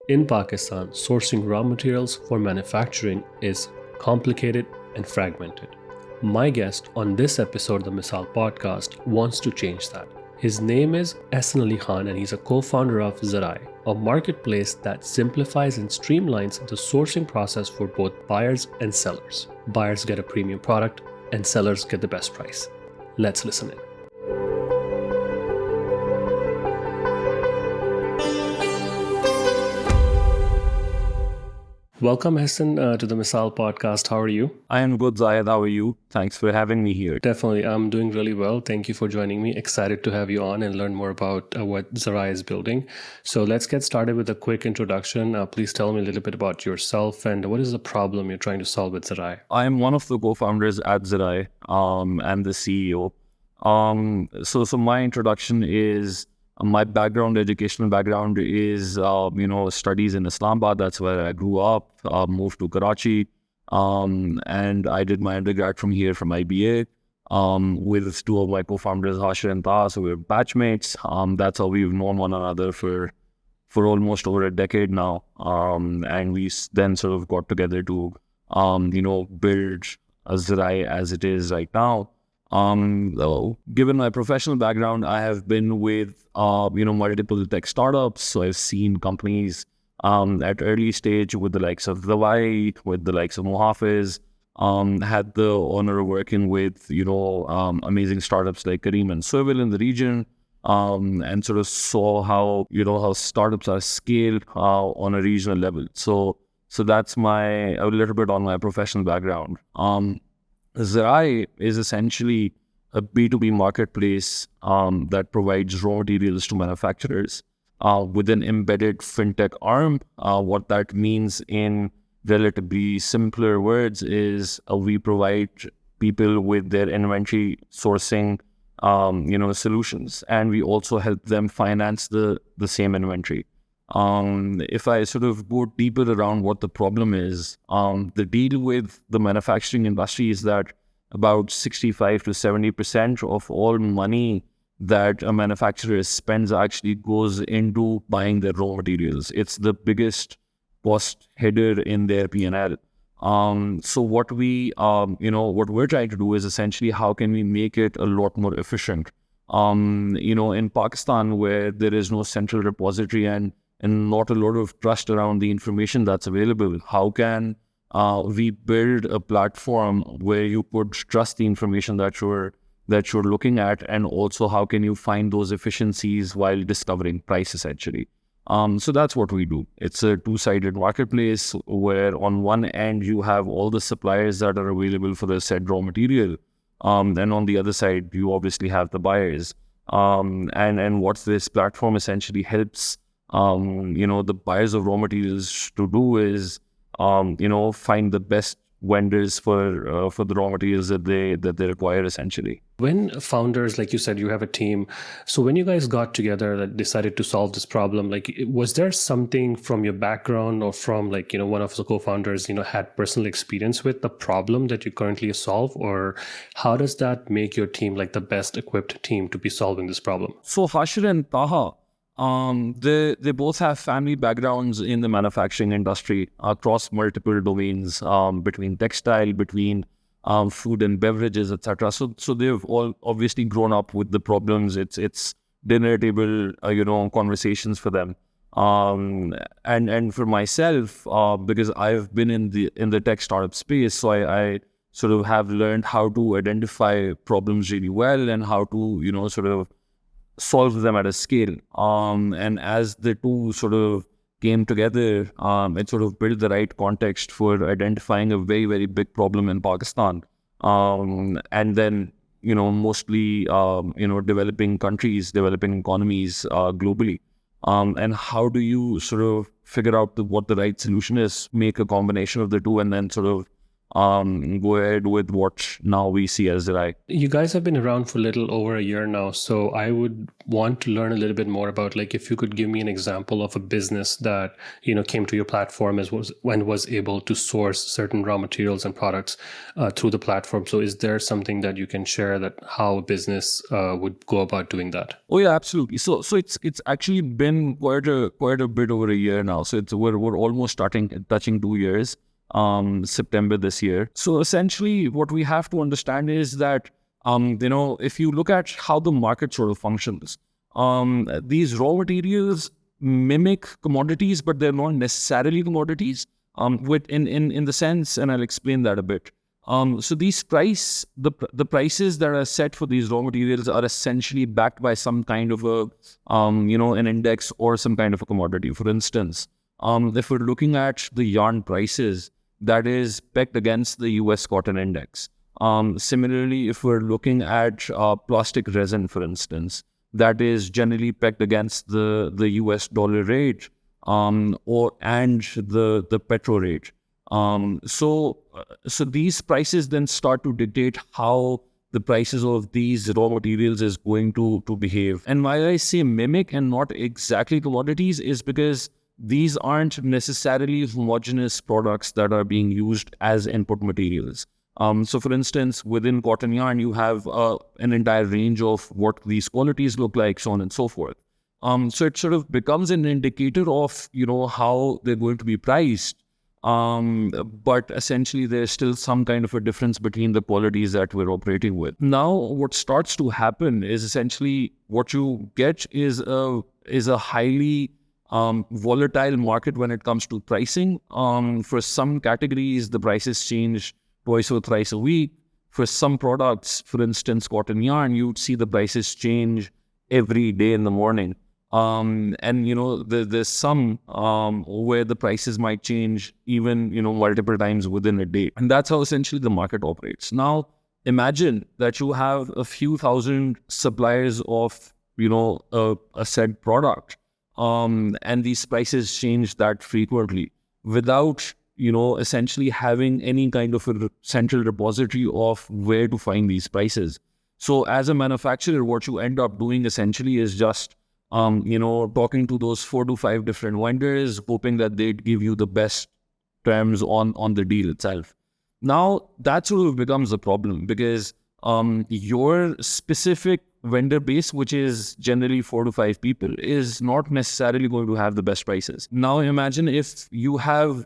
In Pakistan, sourcing raw materials for manufacturing is complicated and fragmented. My guest on this episode of the Misaal podcast wants to change that. His name is Ahsan Ali Khan and he's a co-founder of Zaraye, a marketplace that simplifies and streamlines the sourcing process for both buyers and sellers. Buyers get a premium product and sellers get the best price. Let's listen in. Welcome, Ahsan, to the Misaal podcast. How are you? I am good, Zayed. How are you? Thanks for having me here. Definitely. I'm doing really well. Thank you for joining me. Excited to have you on and learn more about what Zaraye is building. So let's get started with a quick introduction. Please tell me a little bit about yourself and what is the problem you're trying to solve with Zaraye? I am one of the co-founders at Zaraye and the CEO. So my introduction is my educational background is, studies in Islamabad. That's where I grew up, moved to Karachi, and I did my undergrad from here from IBA with two of my co-founders, Hashir and Taha. So we're batchmates. That's how we've known one another for almost over a decade now. And we then sort of got together to, build Zaraye as it is right now. Given my professional background, I have been with, multiple tech startups. So I've seen companies at early stage with the likes of Zaraye, with the likes of Muhafiz, had the honor of working with, amazing startups like Kareem and Sohail in the region, and sort of saw how startups are scaled on a regional level. So that's a little bit on my professional background. Zaraye is essentially a B2B marketplace that provides raw materials to manufacturers with an embedded fintech arm. What that means in relatively simpler words is we provide people with their inventory sourcing solutions, and we also help them finance the same inventory. If I sort of go deeper around what the problem is, the deal with the manufacturing industry is that about 65 to 70% of all money that a manufacturer spends actually goes into buying their raw materials. It's the biggest cost header in their P&L. So what what we're trying to do is essentially how can we make it a lot more efficient? In Pakistan, where there is no central repository and not a lot of trust around the information that's available, how can we build a platform where you could trust the information that you're looking at, and also how can you find those efficiencies while discovering price essentially? So that's what we do. It's a two-sided marketplace where on one end you have all the suppliers that are available for the said raw material. Then on the other side, you obviously have the buyers. And what this platform essentially helps the buyers of raw materials to do is, find the best vendors for the raw materials that they require essentially. When founders, like you said, you have a team. So when you guys got together that decided to solve this problem, was there something from your background or from one of the co-founders, had personal experience with the problem that you currently solve, or how does that make your team the best equipped team to be solving this problem? So Hashir and Taha, they both have family backgrounds in the manufacturing industry across multiple domains, between textile, between food and beverages, etc. So they've all obviously grown up with the problems. It's dinner table, conversations for them. And for myself, because I've been in the tech startup space, so I sort of have learned how to identify problems really well and how to sort of solve them at a scale. And as the two sort of came together, it sort of built the right context for identifying a very, very big problem in Pakistan. And then, mostly, developing countries, developing economies globally. And how do you sort of figure out what the right solution is, make a combination of the two, and then sort of go ahead with what now we see as Zaraye. You guys have been around for a little over a year now, so I would want to learn a little bit more about, like, if you could give me an example of a business that, came to your platform as was able to source certain raw materials and products through the platform. So is there something that you can share that how a business would go about doing that? Oh yeah, absolutely. So it's actually been quite a bit over a year now. So we're almost touching 2 years. September this year. So essentially, what we have to understand is that if you look at how the market sort of functions, these raw materials mimic commodities, but they're not necessarily commodities. With in the sense, and I'll explain that a bit. So these the prices that are set for these raw materials are essentially backed by some kind of an index or some kind of a commodity. For instance, if we're looking at the yarn prices, that is pegged against the US cotton index. Similarly, if we're looking at plastic resin, for instance, that is generally pegged against the US dollar rate and the petro rate. So these prices then start to dictate how the prices of these raw materials is going to behave. And why I say mimic and not exactly commodities is because these aren't necessarily homogeneous products that are being used as input materials. So for instance, within cotton yarn, you have an entire range of what these qualities look like, so on and so forth. So it sort of becomes an indicator of, how they're going to be priced. But essentially, there's still some kind of a difference between the qualities that we're operating with. Now, what starts to happen is essentially what you get is a highly volatile market when it comes to pricing. For some categories, the prices change twice or thrice a week. For some products, for instance, cotton yarn, you'd see the prices change every day in the morning. And there's some where the prices might change even multiple times within a day, and that's how essentially the market operates. Now, imagine that you have a few thousand suppliers of a said product. And these prices change that frequently without, essentially having any kind of a central repository of where to find these prices. So as a manufacturer, what you end up doing essentially is just, talking to those 4 to 5 different vendors, hoping that they'd give you the best terms on the deal itself. Now, that sort of becomes a problem because your specific vendor base, which is generally 4 to 5 people, is not necessarily going to have the best prices. Now imagine if you have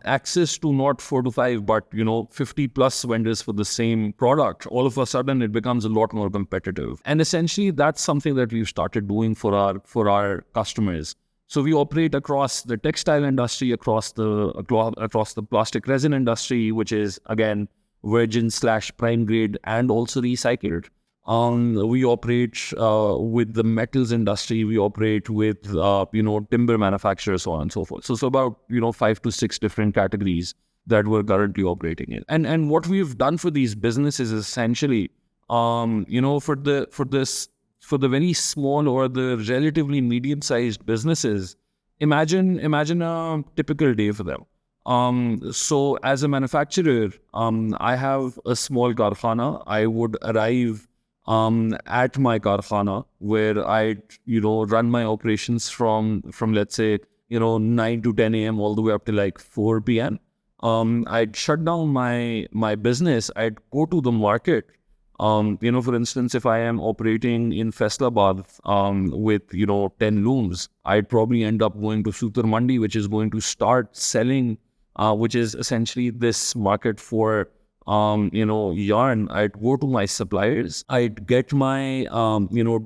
access to not 4 to 5, but 50 plus vendors for the same product. All of a sudden, it becomes a lot more competitive. And essentially, that's something that we've started doing for our customers. So we operate across the textile industry, across the plastic resin industry, which is again virgin/prime grade and also recycled. We operate with the metals industry. We operate with timber manufacturers, so on and so forth. So about 5 to 6 different categories that we're currently operating in. And what we've done for these businesses is essentially, for the very small or the relatively medium-sized businesses, imagine a typical day for them. So as a manufacturer, I have a small karkhana. I would arrive at my karkhana where I run my operations from let's say 9 to 10 a.m. all the way up to like 4 p.m. I'd shut down my business. I'd go to the market. For instance, if I am operating in Faisalabad with 10 looms, I'd probably end up going to Sutar Mandi, which is going to start selling, which is essentially this market for yarn. I'd go to my suppliers. I'd get my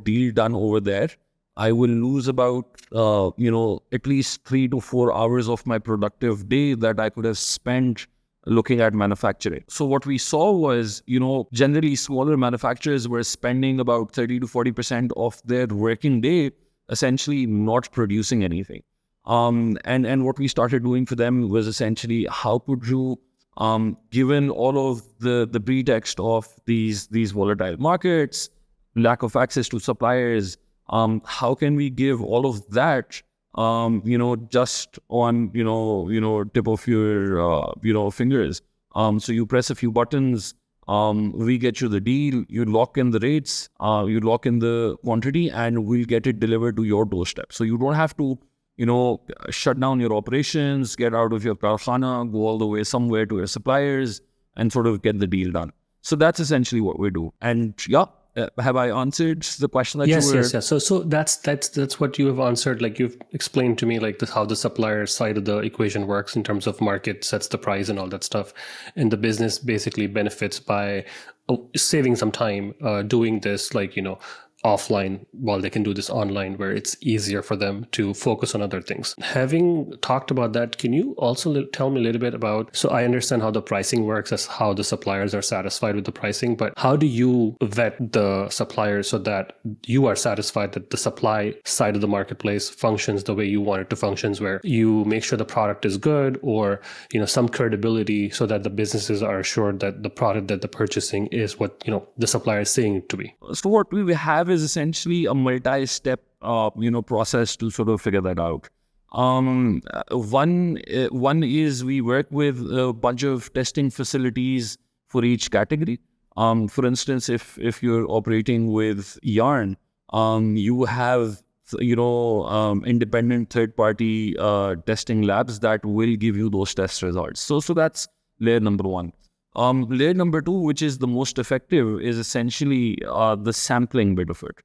deal done over there. I will lose about at least 3 to 4 hours of my productive day that I could have spent looking at manufacturing. So what we saw was, generally smaller manufacturers were spending about 30 to 40% of their working day essentially not producing anything. And what we started doing for them was essentially, how could you, given all of the pretext of these volatile markets, lack of access to suppliers, how can we give all of that just on tip of your fingers So you press a few buttons, we get you the deal, you lock in the rates, you lock in the quantity, and we'll get it delivered to your doorstep. So you don't have to, shut down your operations, get out of your karkhana, go all the way somewhere to your suppliers and sort of get the deal done. So that's essentially what we do. And yeah, have I answered the question that Yes, you were? yes. So that's what you have answered. Like you've explained to me, like how the supplier side of the equation works in terms of market sets the price and all that stuff, and the business basically benefits by saving some time doing this, like offline while they can do this online, where it's easier for them to focus on other things. Having talked about that, can you also tell me a little bit about, so I understand how the pricing works, as how the suppliers are satisfied with the pricing, but how do you vet the suppliers so that you are satisfied that the supply side of the marketplace functions the way you want it to function, where you make sure the product is good, or some credibility, so that the businesses are assured that the product that they're purchasing is what the supplier is saying it to be? So what we have is essentially a multi-step, process to sort of figure that out. One is we work with a bunch of testing facilities for each category. For instance, if you're operating with yarn, you have independent third-party testing labs that will give you those test results. So that's layer number one. Layer number two, which is the most effective, is essentially the sampling bit of it.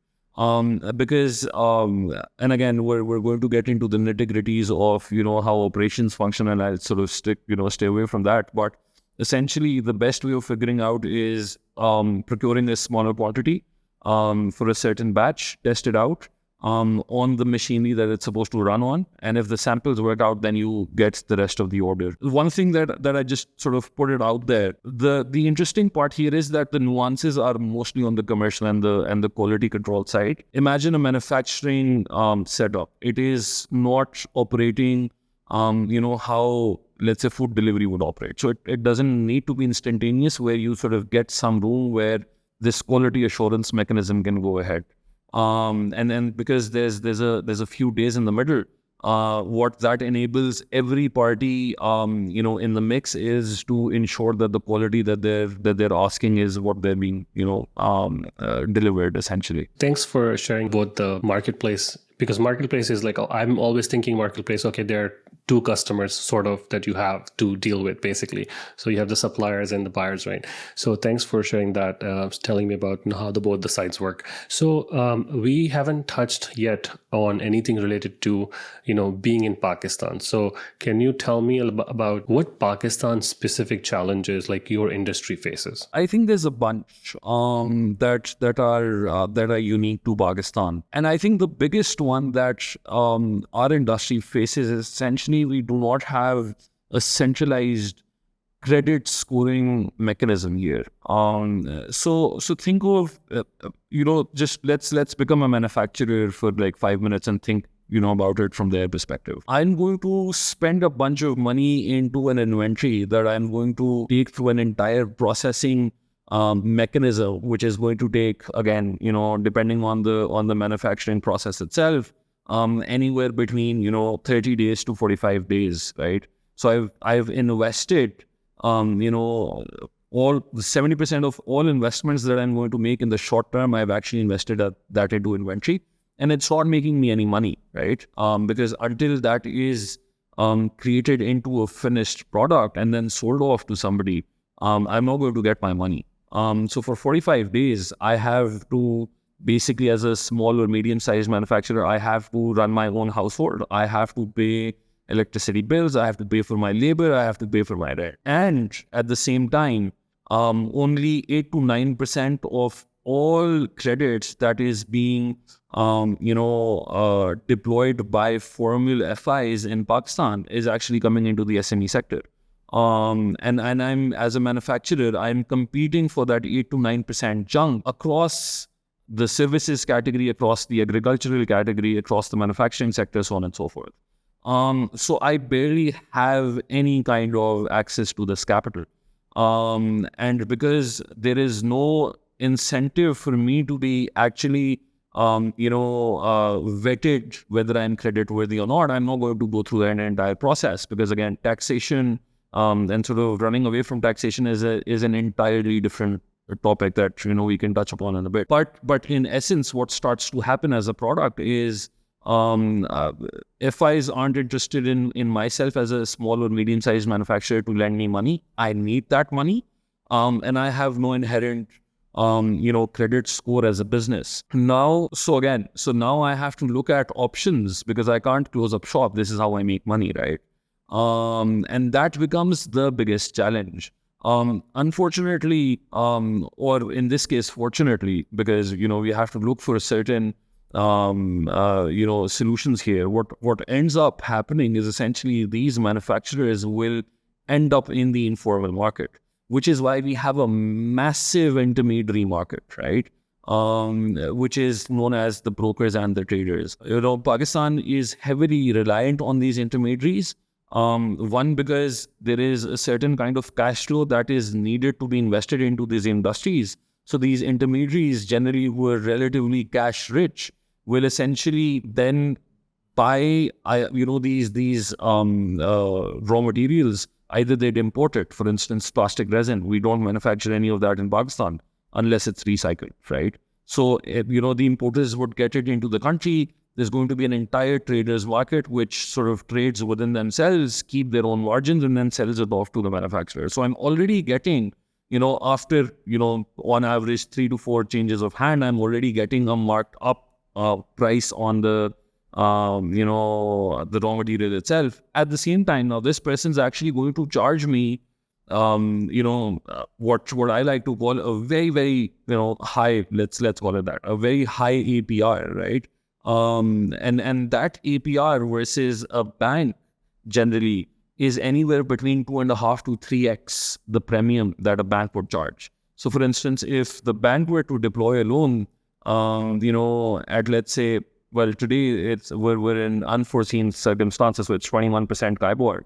Because and again, we're going to get into the nitty-gritties of how operations function, and I'll sort of stay away from that. But essentially, the best way of figuring out is procuring a smaller quantity for a certain batch, test it out on the machinery that it's supposed to run on, and if the samples work out, then you get the rest of the order. One thing that I just sort of put it out there, the interesting part here is that the nuances are mostly on the commercial and the quality control side. Imagine a manufacturing setup. It is not operating how, let's say, food delivery would operate. So it doesn't need to be instantaneous, where you sort of get some room where this quality assurance mechanism can go ahead. And then because there's a few days in the middle, what that enables every party in the mix is to ensure that the quality that they're asking is what they're being delivered essentially. Thanks for sharing both the marketplace, because marketplace is like, I'm always thinking marketplace, okay, there are two customers sort of that you have to deal with basically. So you have the suppliers and the buyers, right? So thanks for sharing that, telling me about how both the sides work. So we haven't touched yet on anything related to being in Pakistan. So can you tell me about what Pakistan specific challenges like your industry faces? I think there's a bunch that are unique to Pakistan, and I think the biggest one that our industry faces is essentially we do not have a centralized credit scoring mechanism here. So think of just let's become a manufacturer for like 5 minutes and think about it from their perspective. I'm going to spend a bunch of money into an inventory that I'm going to take through an entire processing mechanism, which is going to take, again, depending on the manufacturing process itself, anywhere between 30 days to 45 days, right? So I've invested all 70% of all investments that I'm going to make in the short term. I've actually invested that into inventory, and it's not making me any money, right? Because until that is created into a finished product and then sold off to somebody, I'm not going to get my money. So for 45 days, I have to basically, as a small or medium-sized manufacturer, I have to run my own household. I have to pay electricity bills. I have to pay for my labor. I have to pay for my rent. And at the same time, only 8 to 9% of all credits that is being, deployed by formal FIs in Pakistan is actually coming into the SME sector. And I'm, as a manufacturer, I'm competing for that 8 to 9% chunk across the services category, across the agricultural category, across the manufacturing sector, so on and so forth. So I barely have any kind of access to this capital. And because there is no incentive for me to be actually, vetted whether I'm credit worthy or not, I'm not going to go through an entire process, because again, taxation and sort of running away from taxation is an entirely different topic that we can touch upon in a bit. But in essence, what starts to happen as a product is FIs aren't interested in myself as a small or medium-sized manufacturer to lend me money. I need that money, and I have no inherent credit score as a business. So now I have to look at options because I can't close up shop. This is how I make money, right? And that becomes the biggest challenge. Unfortunately, or in this case, fortunately, because, we have to look for certain, solutions here. What ends up happening is essentially these manufacturers will end up in the informal market, which is why we have a massive intermediary market, right? Which is known as the brokers and the traders. Pakistan is heavily reliant on these intermediaries. One, because there is a certain kind of cash flow that is needed to be invested into these industries. So these intermediaries, generally who are relatively cash rich, will essentially then buy, these raw materials. Either they'd import it, for instance, plastic resin. We don't manufacture any of that in Pakistan unless it's recycled, right? So, the importers would get it into the country. There's going to be an entire traders market which sort of trades within themselves, keep their own margins, and then sells it off to the manufacturer. So I'm already getting, after, on average 3 to 4 changes of hand, I'm already getting a marked up price on the raw material itself. At the same time, now this person's actually going to charge me, what I like to call a very, very, high, let's call it that, a very high APR, right? And that APR versus a bank generally is anywhere between 2.5 to 3x the premium that a bank would charge. So for instance, if the bank were to deploy a loan, at, let's say, well, today we're in unforeseen circumstances, so it's 21% KIBOR.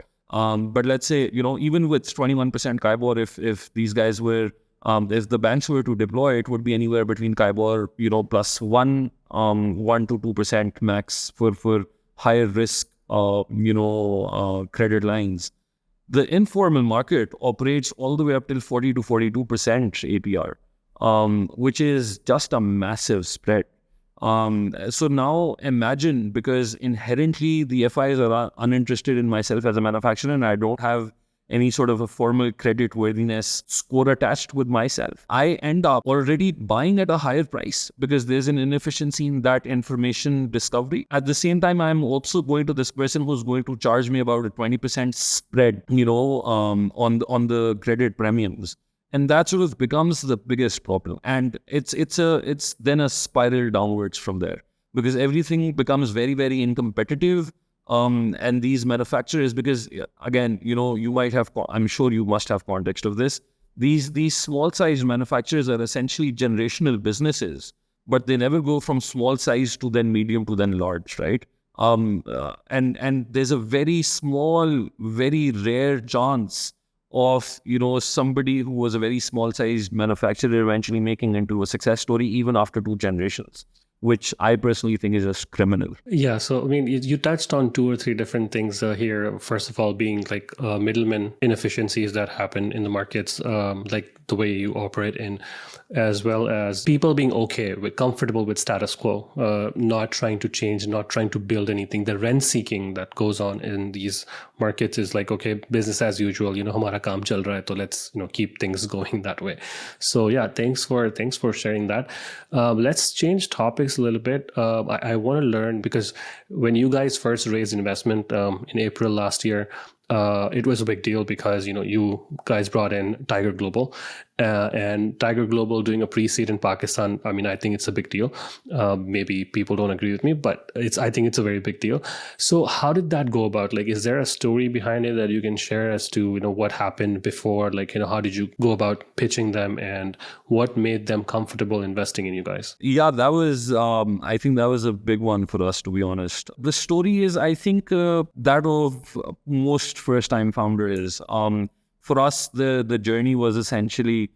But let's say, even with 21% KIBOR, if these guys were, if the banks were to deploy, it would be anywhere between KIBOR, plus 1 to 2% max for higher risk, credit lines. The informal market operates all the way up till 40 to 42% APR, which is just a massive spread. So now imagine, because inherently the FIs are uninterested in myself as a manufacturer and I don't have any sort of a formal credit worthiness score attached with myself, I end up already buying at a higher price because there's an inefficiency in that information discovery. At the same time, I'm also going to this person who's going to charge me about a 20% spread, on the credit premiums. And that sort of becomes the biggest problem. And it's then a spiral downwards from there, because everything becomes very, very uncompetitive. And these manufacturers, because again, you might have, I'm sure you must have context of this. These small size manufacturers are essentially generational businesses, but they never go from small size to then medium to then large, right? And there's a very small, very rare chance of, somebody who was a very small sized manufacturer eventually making into a success story even after 2 generations, which I personally think is just criminal. Yeah, so I mean, you touched on 2 or 3 different things here. First of all, being like middlemen inefficiencies that happen in the markets, like the way you operate in, as well as people being comfortable with status quo, not trying to change, not trying to build anything. The rent seeking that goes on in these markets is like, okay, business as usual, hamara kaam chal raha hai, so let's, keep things going that way. So yeah, thanks for sharing that. Let's change topics a little bit. I want to learn, because when you guys first raised investment in April last year, it was a big deal because, you guys brought in Tiger Global, and Tiger Global doing a pre-seed in Pakistan. I mean, I think it's a big deal. Maybe people don't agree with me, but I think it's a very big deal. So how did that go about? Like, is there a story behind it that you can share as to, what happened before? Like, how did you go about pitching them, and what made them comfortable investing in you guys? Yeah, that was, I think that was a big one for us, to be honest. The story is, I think, that of most first-time founders. For us, the journey was essentially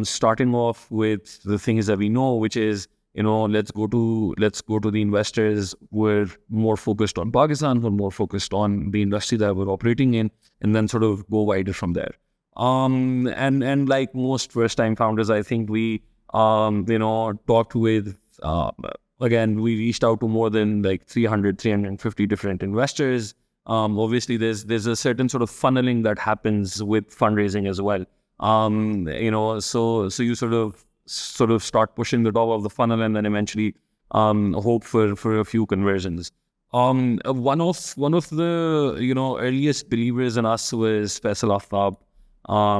starting off with the things that we know, which is, let's go to the investors who are more focused on Pakistan, who are more focused on the industry that we're operating in, and then sort of go wider from there. And like most first-time founders, I think we talked with again, we reached out to more than like 350 different investors. Obviously, there's a certain sort of funneling that happens with fundraising as well. So you sort of start pushing the top of the funnel, and then eventually hope for a few conversions. One of the earliest believers in us was Faisal Aftab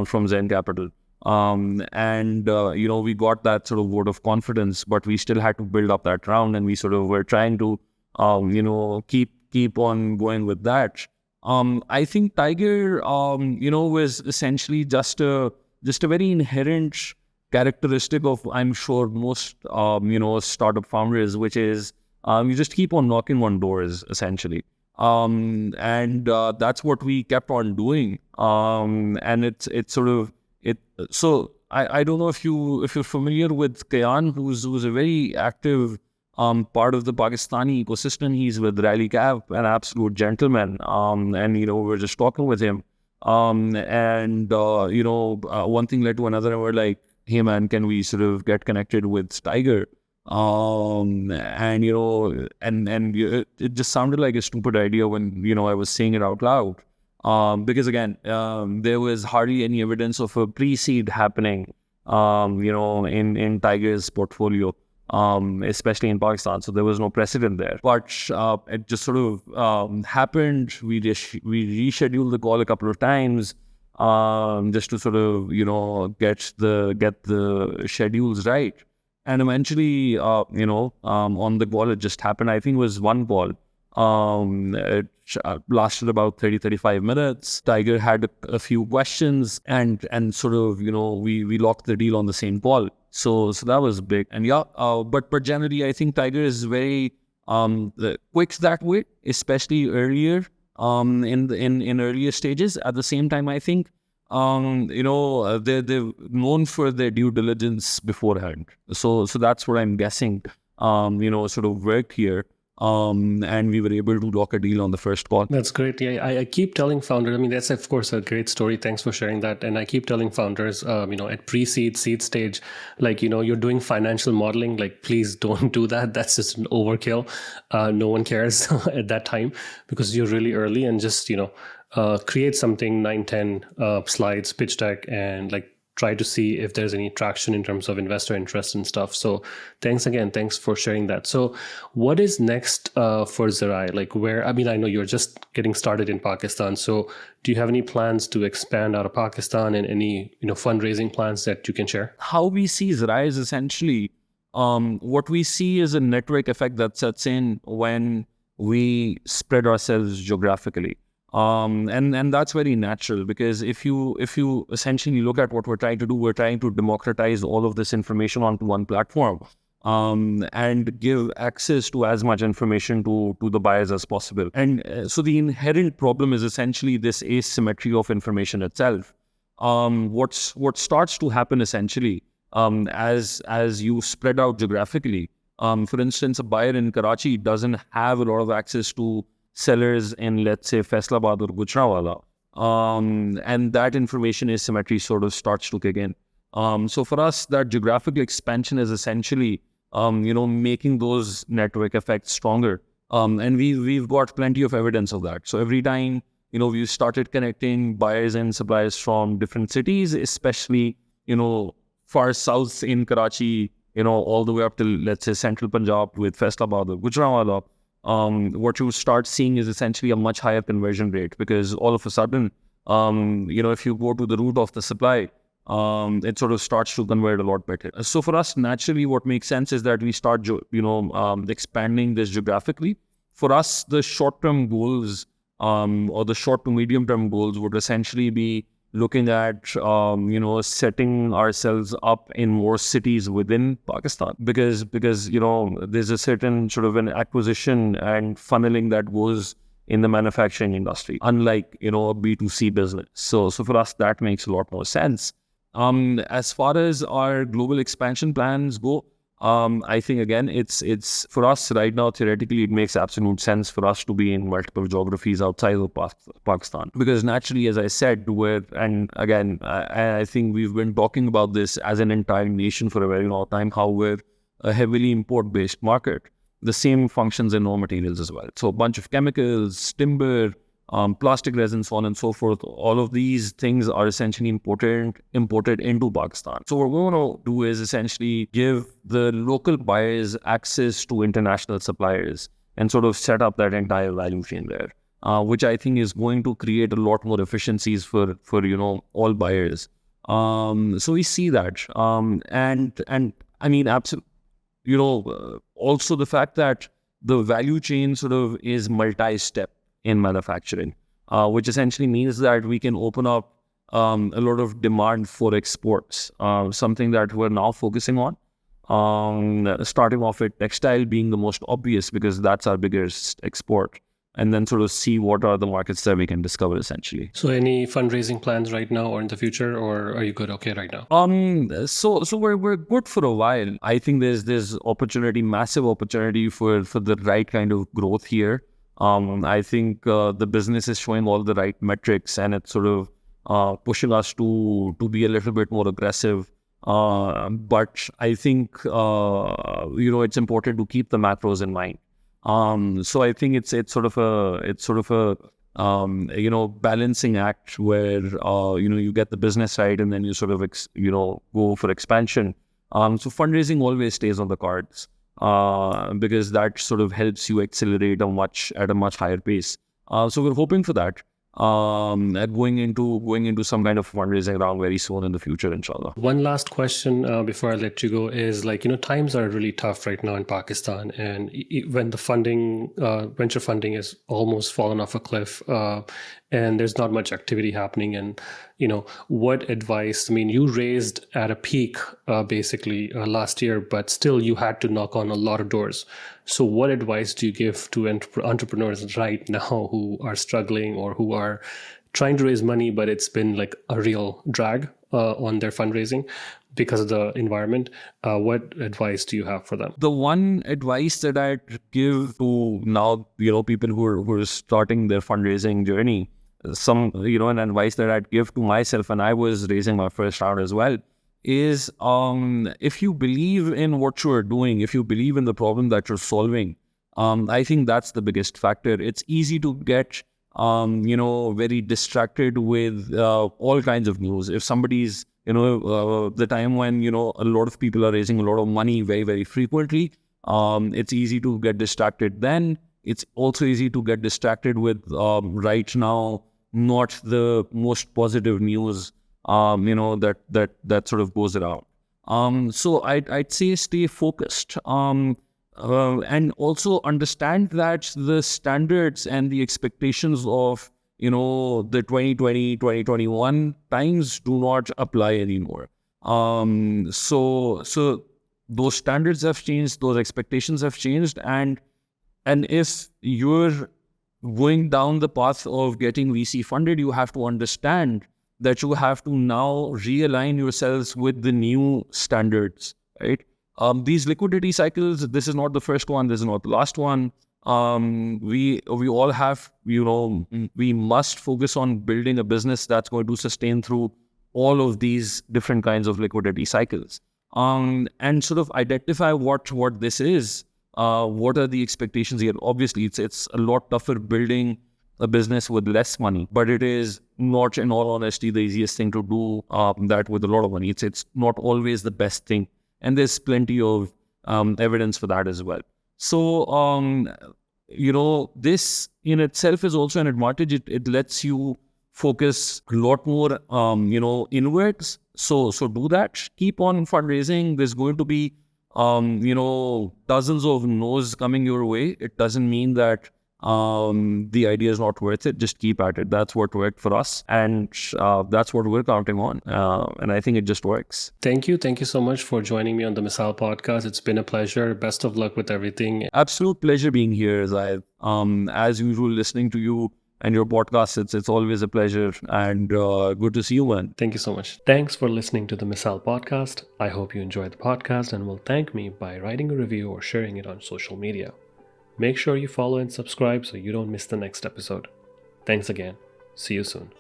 from Zen Capital. We got that sort of vote of confidence, but we still had to build up that round, and we sort of were trying to keep on going with that. I think Tiger was essentially just a very inherent characteristic of, I'm sure, most startup founders, which is you just keep on knocking on doors essentially. That's what we kept on doing. And it's sort of it. So I don't know if you're familiar with Kayan, who's a very active part of the Pakistani ecosystem. He's with Rally Cap, an absolute gentleman. We're just talking with him. One thing led to another, and we're like, hey man, can we sort of get connected with Tiger? It just sounded like a stupid idea when, I was saying it out loud. Because again, there was hardly any evidence of a pre-seed happening, in Tiger's portfolio, especially in Pakistan. So there was no precedent there. But it just sort of happened. We rescheduled the call a couple of times, just to sort of, get the schedules right. And eventually, on the call, it just happened. I think it was one call. It lasted about 30-35 minutes. Tiger had a few questions, and sort of, we locked the deal on the same call. So that was big. And but generally, I think Tiger is very quick that way, especially earlier, in earlier stages. At the same time, I think they're known for their due diligence beforehand. So that's what I'm guessing, sort of worked here. And we were able to lock a deal on the first call. That's great. Yeah, I keep telling founders, I mean, that's of course a great story. Thanks for sharing that. And I keep telling founders, at pre-seed, seed stage, like, you're doing financial modeling, like, please don't do that. That's just an overkill. No one cares at that time because you're really early, and just, create something 9-10 slides, pitch deck, and like try to see if there's any traction in terms of investor interest and stuff. So thanks for sharing that. So what is next for Zaraye? Like, I know you're just getting started in Pakistan. So do you have any plans to expand out of Pakistan, and any fundraising plans that you can share? How we see Zaraye is essentially what we see is a network effect that sets in when we spread ourselves geographically. And that's very natural, because if you essentially look at what we're trying to do, we're trying to democratize all of this information onto one platform, and give access to as much information to the buyers as possible. And so the inherent problem is essentially this asymmetry of information itself. What starts to happen essentially, as you spread out geographically, for instance, a buyer in Karachi doesn't have a lot of access to sellers in, let's say, Faisalabad or Gujranwala. And that information asymmetry sort of starts to kick in. So for us, that geographical expansion is essentially, making those network effects stronger. And we've got plenty of evidence of that. So every time, we've started connecting buyers and suppliers from different cities, especially, far south in Karachi, all the way up to, let's say, central Punjab with Faisalabad or Gujranwala. What you start seeing is essentially a much higher conversion rate, because all of a sudden, if you go to the root of the supply, it sort of starts to convert a lot better. So for us, naturally, what makes sense is that we start, expanding this geographically. For us, the short-term goals, or the short to medium-term goals would essentially be looking at, setting ourselves up in more cities within Pakistan, because there's a certain sort of an acquisition and funneling that goes in the manufacturing industry, unlike, a B2C business. So for us, that makes a lot more sense. As far as our global expansion plans go, I think again, it's for us right now. Theoretically, it makes absolute sense for us to be in multiple geographies outside of Pakistan, because naturally, as I said, and again, I think we've been talking about this as an entire nation for a very long time. How we're a heavily import-based market. The same functions in raw materials as well. So a bunch of chemicals, timber, plastic resin, so on and so forth. All of these things are essentially imported into Pakistan. So what we want to do is essentially give the local buyers access to international suppliers and sort of set up that entire value chain there, which I think is going to create a lot more efficiencies for all buyers. So we see that, and I mean, absolutely. Also the fact that the value chain sort of is multi-step in manufacturing, which essentially means that we can open up a lot of demand for exports, something that we're now focusing on. Starting off with textile being the most obvious because that's our biggest export, and then sort of see what are the markets that we can discover essentially. So any fundraising plans right now or in the future, or are you good okay right now? So we're good for a while. I think there's opportunity, massive opportunity for the right kind of growth here. I think the business is showing all the right metrics, and it's sort of pushing us to be a little bit more aggressive. But I think it's important to keep the macros in mind. So I think it's sort of a balancing act where you get the business side and then you sort of go for expansion. So fundraising always stays on the cards because that sort of helps you accelerate at a much higher pace. So we're hoping for that. Going into some kind of fundraising round very soon in the future, inshallah. One last question before I let you go is times are really tough right now in Pakistan, and when the funding, venture funding is almost fallen off a cliff, and there's not much activity happening. And what advice? I mean, you raised at a peak basically last year, but still you had to knock on a lot of doors. So what advice do you give to entrepreneurs right now who are struggling or who are trying to raise money, but it's been like a real drag on their fundraising because of the environment? What advice do you have for them? The one advice that I'd give to now, people who are starting their fundraising journey, an advice that I'd give to myself when I was raising my first round as well, is if you believe in what you're doing, if you believe in the problem that you're solving, I think that's the biggest factor. It's easy to get very distracted with all kinds of news. If somebody's the time when a lot of people are raising a lot of money very, very frequently, it's easy to get distracted. Then it's also easy to get distracted with right now not the most positive news that sort of goes around. So I'd say stay focused, and also understand that the standards and the expectations of the 2020, 2021 times do not apply anymore. So those standards have changed, those expectations have changed, and if you're going down the path of getting VC funded, you have to understand that you have to now realign yourselves with the new standards, right? These liquidity cycles, this is not the first one, this is not the last one. We all have, we must focus on building a business that's going to sustain through all of these different kinds of liquidity cycles. And sort of identify what this is. What are the expectations here? Obviously, it's a lot tougher building a business with less money, but it is not, in all honesty, the easiest thing to do that with a lot of money. It's not always the best thing, and there's plenty of evidence for that as well. So this in itself is also an advantage. It lets you focus a lot more inwards. So do that. Keep on fundraising. There's going to be dozens of no's coming your way. It doesn't mean that the idea is not worth it. Just keep at it. That's what worked for us, and that's what we're counting on, and I think it just works. Thank you so much for joining me on the Misaal podcast. It's been a pleasure. Best of luck with everything. Absolute pleasure being here, Zaraye. As usual, listening to you and your podcast. It's always a pleasure, and good to see you, man. Thank you so much. Thanks for listening to the Misaal podcast. I hope you enjoyed the podcast and will thank me by writing a review or sharing it on social media. Make sure you follow and subscribe so you don't miss the next episode. Thanks again. See you soon.